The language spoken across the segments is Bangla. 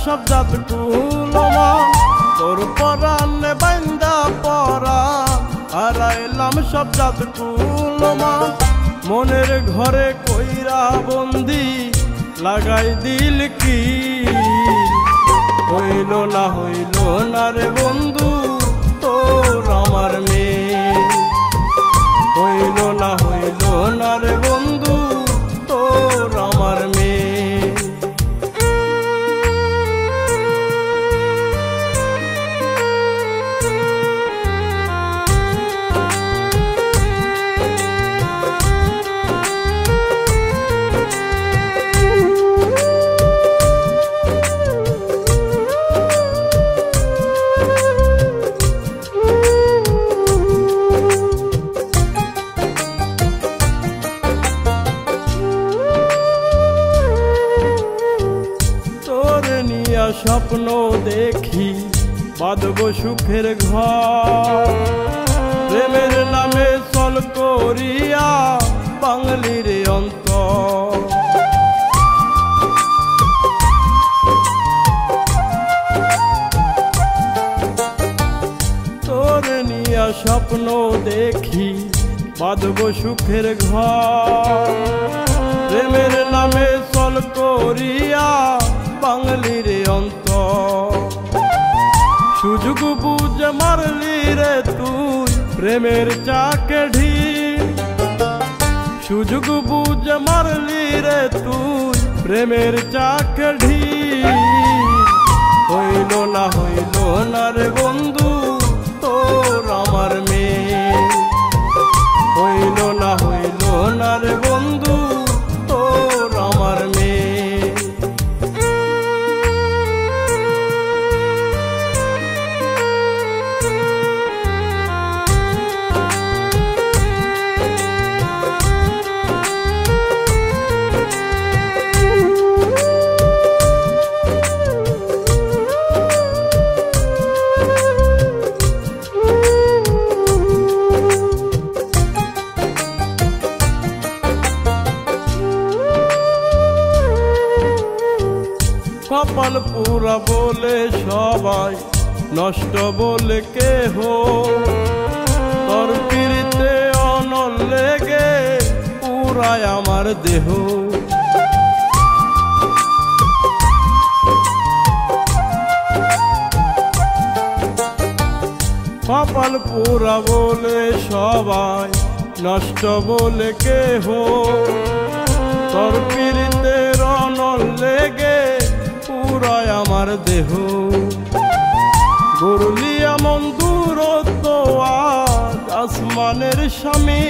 সব জাত কুলমা তোর পরানে বাইন্দা পরা হারাইলাম সব জাত কুলমা মনের ঘরে কইরা বন্দি লাগাই দিল কি হইল না রে বন্ধু তোর আমার মেয়ে হইল না রে বন্ধু তোর আমার মেয়ে স্বপ্ন দেখি বাঁধব সুখের ঘর প্রেমের নামে চল করিয়া বাঙালির অন্তর তোর নিয়া স্বপ্ন দেখি বাঁধব সুখের ঘর প্রেমের নামে চল করিয়া বাঙালির অন্তর সুযোগ বুঝ মারলি রে তুই প্রেমের চাকে ঢিল সুযোগ বুঝ মারলি রে তুই প্রেমের চাকে ঢিল হইল না রে বন্ধু তোর আমার মেয়ে হইল না রে বন্ধু তোর আমার মেয়ে কপাল পুরা বলে সবাই নষ্ট বলে কেহ তোর পিড়িতে অনল লেগে পুরায় আমার দেহ কপাল পুরা বলে সবাই নষ্ট বলে কেহ তোর পিড়িতে অনল লেগে পুরায় আমার দেহ গরুলিয়া মন দূরত্ব আজ আসমানের স্বামী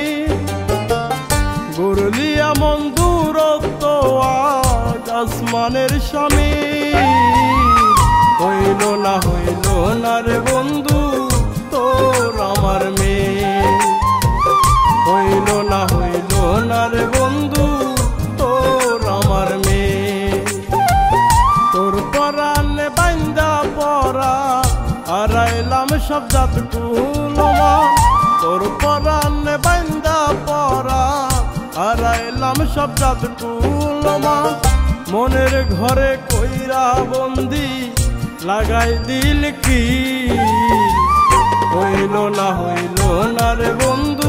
গরুলিয়া মন দূরত্ব আজ আসমানের স্বামী হইল না রে বন্ধু তোর আমার মেয়ে হইল না রে বন্ধু তোর আমার মেয়ে তোর পরানে বাইন্দা পরা হারাইলাম সব জাত কুলমা তোর পরানে বাইন্দা পরা হারাইলাম সব জাত কুলমা মনের ঘরে কইরা বন্দি লাগাই দিল কি হইল না রে বন্ধু